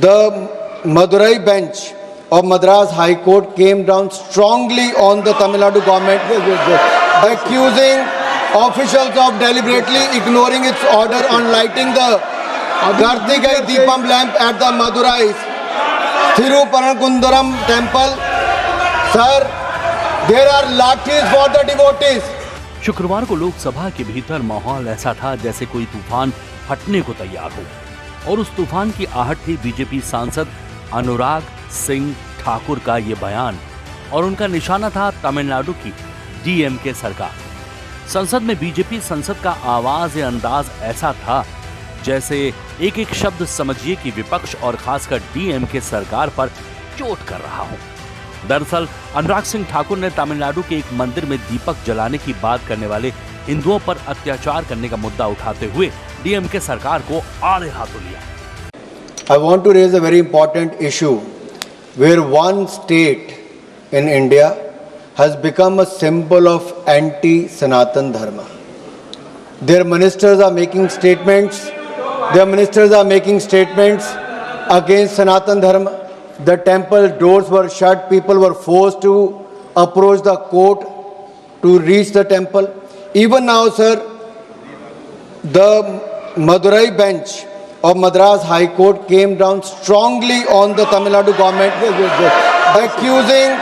The Madurai bench of Madras High Court came down strongly on the Tamil Nadu government, accusing officials of deliberately ignoring its order on lighting the Kartikai Deepam lamp at the Madurai Thiruparankundaram temple. Sir, there are lathis for the devotees. शुक्रवार को लोकसभा के भीतर माहौल ऐसा था जैसे कोई तूफान फटने को तैयार हो, और उस तूफान की आहट थी बीजेपी सांसद अनुराग सिंह ठाकुर का ये बयान, और उनका निशाना था तमिलनाडु की डीएमके सरकार। संसद में बीजेपी संसद का आवाज या अंदाज ऐसा था जैसे एक एक शब्द समझिए कि विपक्ष और खासकर डीएमके सरकार पर चोट कर रहा हो। दरअसल अनुराग सिंह ठाकुर ने तमिलनाडु के एक मंदिर में दीपक जलाने की बात करने वाले हिंदुओं पर अत्याचार करने का मुद्दा उठाते हुए डीएमके सरकार को आड़े हाथों लिया। I want to raise a very important issue where one state in India has become a symbol of anti-Sanatan Dharma. Their ministers are making statements. Against Sanatan Dharma. The temple doors were shut. People were forced to approach the court to reach the temple. Even now, sir, the Madurai bench of Madras High Court came down strongly on the Tamil Nadu government, accusing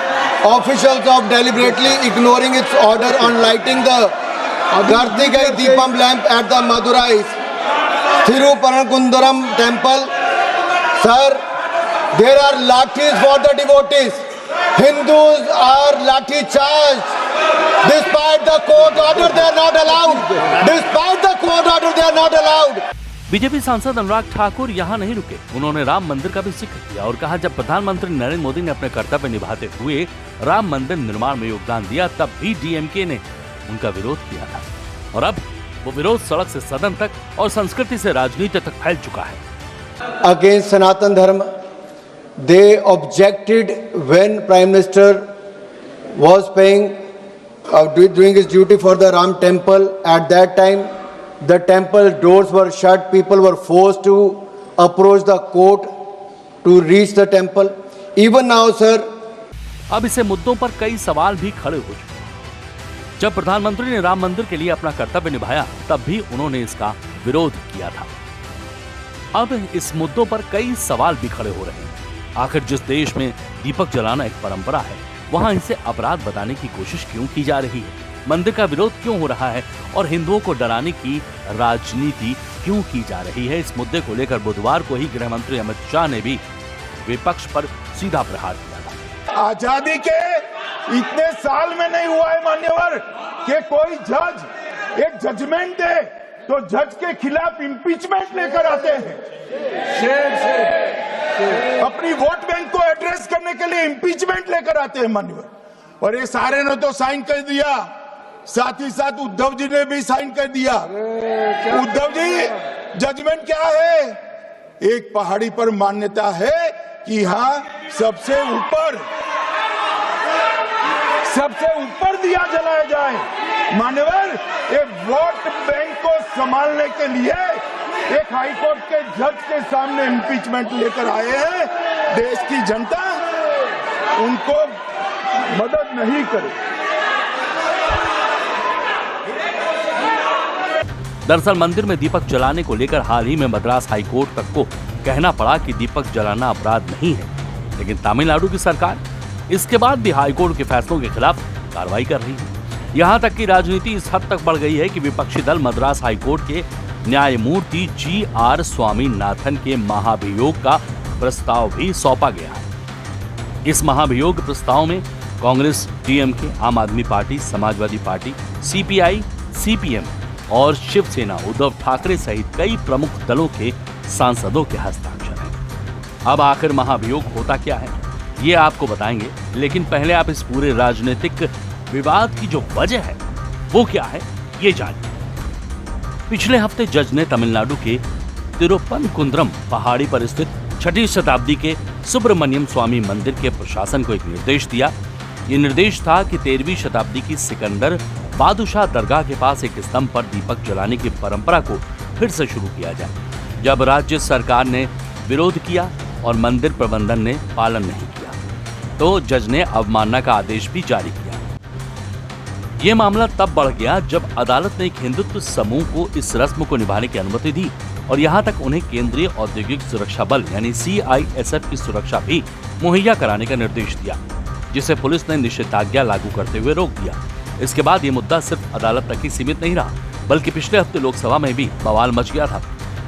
officials of deliberately ignoring its order on lighting the Kartikai Deepam lamp at the Madurai Thiruparankundaram temple. Sir, there are lathis for the devotees. Hindus are lathi charged. Despite the court order, they are not allowed. BJP सांसद अनुराग ठाकुर यहाँ नहीं रुके। उन्होंने राम मंदिर का भी जिक्र किया और कहा, जब प्रधानमंत्री नरेंद्र मोदी ने अपने कर्तव्य निभाते हुए राम मंदिर निर्माण में योगदान दिया, तब भी डीएमके ने उनका विरोध किया था, और अब वो विरोध सड़क से सदन तक और संस्कृति से राजनीति तक फैल चुका है। Against Sanatan Dharma, they objected when Prime Minister was doing his duty for the Ram temple. At that time, the temple doors were shut. People were forced to approach the court to reach the temple. Even now, sir, अब इसे मुद्दों पर कई सवाल भी खड़े हो चुके हैं। जब प्रधानमंत्री ने राम मंदिर के लिए अपना कर्तव्य निभाया, तब भी उन्होंने इसका विरोध किया था। अब इस मुद्दों पर कई सवाल भी खड़े हो रहे हैं। आखिर जिस देश में दीपक जलाना एक परंपरा है, वहां इसे अपराध बताने की कोशिश क्यों की जा रही है? मंदिर का विरोध क्यों हो रहा है और हिंदुओं को डराने की राजनीति क्यों की जा रही है? इस मुद्दे को लेकर बुधवार को ही गृह मंत्री अमित शाह ने भी विपक्ष पर सीधा प्रहार किया था। आजादी के इतने साल में नहीं हुआ है मान्यवर कि कोई जज एक जजमेंट दे तो जज के खिलाफ इंपीचमेंट लेकर आते हैं। अपनी वोट बैंक को एड्रेस करने के लिए इंपीचमेंट लेकर आते हैं मान्यवर, और ये सारे ने तो साइन कर दिया, साथ ही साथ उद्धव जी ने भी साइन कर दिया। उद्धव जी, जजमेंट क्या है? एक पहाड़ी पर मान्यता है कि यहाँ सबसे ऊपर दिया जलाया जाए। मान्यवर, एक वोट बैंक को संभालने के लिए एक हाईकोर्ट के जज के सामने इंपीचमेंट लेकर आए हैं। देश की जनता उनको मदद नहीं करे। दरअसल मंदिर में दीपक जलाने को लेकर हाल ही में मद्रास हाई कोर्ट तक को कहना पड़ा कि दीपक जलाना अपराध नहीं है, लेकिन तमिलनाडु की सरकार इसके बाद भी हाई कोर्ट के फैसलों के खिलाफ कार्रवाई कर रही है। यहाँ तक की राजनीति इस हद तक बढ़ गई है कि विपक्षी दल मद्रास हाई कोर्ट के न्यायमूर्ति GR स्वामीनाथन के महाभियोग का प्रस्ताव भी सौंपा गया है। इस महाभियोग प्रस्ताव में कांग्रेस, डीएमके, आम आदमी party, Samajwadi party, CPI, CPM और शिवसेना उद्धव ठाकरे सहित कई प्रमुख दलों के सांसदों के हस्ताक्षर हैं। अब आखिर महाभियोग होता क्या है, ये आपको बताएंगे, लेकिन पहले आप इस पूरे राजनीतिक विवाद की जो वजह है वो क्या है, ये जानिए। पिछले हफ्ते जज ने तमिलनाडु के तिरुपनकुंद्रम पहाड़ी पर स्थित 6वीं शताब्दी के सुब्रमण्यम स्वामी मंदिर के प्रशासन को एक निर्देश दिया। ये निर्देश था कि 13वीं शताब्दी की सिकंदर बादशाह दरगाह के पास एक स्तंभ पर दीपक जलाने की परंपरा को फिर से शुरू किया जाए। जब राज्य सरकार ने विरोध किया और मंदिर प्रबंधन ने पालन नहीं किया तो जज ने अवमानना का आदेश भी जारी किया। ये मामला तब बढ़ गया जब अदालत ने एक हिंदुत्व समूह को इस रस्म को निभाने की अनुमति दी और यहाँ तक उन्हें केंद्रीय औद्योगिक सुरक्षा बल यानी CISF की सुरक्षा भी मुहैया कराने का निर्देश दिया, जिसे पुलिस ने निषेधाज्ञा लागू करते हुए रोक दिया। इसके बाद ये मुद्दा सिर्फ अदालत तक ही सीमित नहीं रहा, बल्कि पिछले हफ्ते लोकसभा में भी बवाल मच गया था।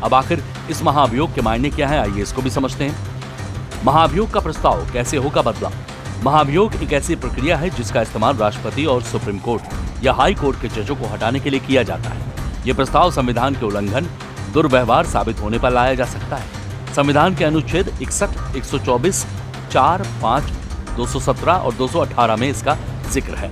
अब आखिर इस महाभियोग के मायने क्या है, आइए इसको भी समझते हैं। महाभियोग का प्रस्ताव कैसे होगा बदला? महाभियोग एक ऐसी प्रक्रिया है जिसका इस्तेमाल राष्ट्रपति और सुप्रीम कोर्ट या हाई कोर्ट के जजों को हटाने के लिए किया जाता है। ये प्रस्ताव संविधान के उल्लंघन, दुर्व्यवहार साबित होने पर लाया जा सकता है। संविधान के अनुच्छेद 61, 124, 4, 5, 217 और 218 में इसका जिक्र है।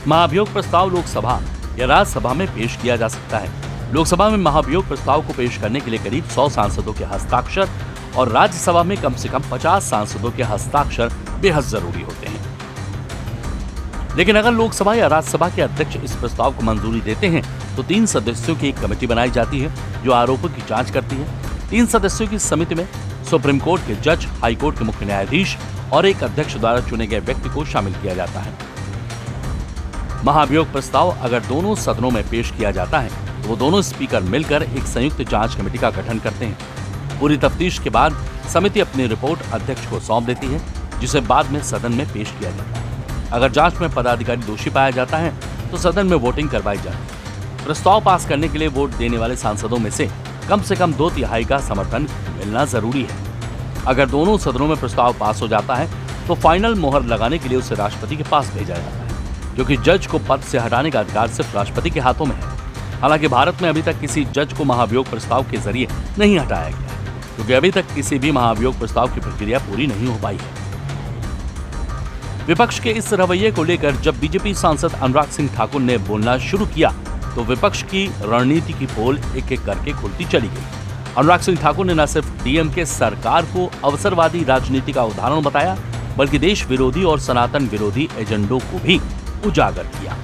महाभियोग प्रस्ताव लोकसभा या राज्यसभा में पेश किया जा सकता है। लोकसभा में महाभियोग प्रस्ताव को पेश करने के लिए करीब 100 सांसदों के हस्ताक्षर और राज्यसभा में कम से कम 50 सांसदों के हस्ताक्षर बेहद जरूरी होते हैं। लेकिन अगर लोकसभा या राज्यसभा के अध्यक्ष इस प्रस्ताव को मंजूरी देते हैं तो 3 सदस्यों की एक कमेटी बनाई जाती है जो आरोपों की जांच करती है। 3 सदस्यों की समिति में सुप्रीम कोर्ट के जज, हाई कोर्ट के मुख्य न्यायाधीश और एक अध्यक्ष द्वारा चुने गए व्यक्ति को शामिल किया जाता है। महाभियोग प्रस्ताव अगर दोनों सदनों में पेश किया जाता है तो वो दोनों स्पीकर मिलकर एक संयुक्त जांच कमेटी का गठन करते हैं। पूरी तफ्तीश के बाद समिति अपनी रिपोर्ट अध्यक्ष को सौंप देती है, जिसे बाद में सदन में पेश किया जाता है। अगर जांच में पदाधिकारी दोषी पाया जाता है तो सदन में वोटिंग करवाई जाती है। प्रस्ताव पास करने के लिए वोट देने वाले सांसदों में से कम 2/3 का समर्थन मिलना जरूरी है। अगर दोनों सदनों में प्रस्ताव पास हो जाता है तो फाइनल मोहर लगाने के लिए उसे राष्ट्रपति के पास भेजा जाता है, क्योंकि जज को पद से हटाने का अधिकार सिर्फ राष्ट्रपति के हाथों में है। हालांकि भारत में अभी तक किसी जज को महाभियोग प्रस्ताव के जरिए नहीं हटाया गया है, क्योंकि अभी तक किसी भी महाभियोग प्रस्ताव की प्रक्रिया पूरी नहीं हो पाई है। विपक्ष के इस रवैये को लेकर जब बीजेपी सांसद अनुराग सिंह ठाकुर ने बोलना शुरू किया तो विपक्ष की रणनीति की पोल एक एक करके खुलती चली गई। अनुराग सिंह ठाकुर ने न सिर्फ डीएमके सरकार को अवसरवादी राजनीति का उदाहरण बताया, बल्कि देश विरोधी और सनातन विरोधी एजेंडों को भी उजागर किया।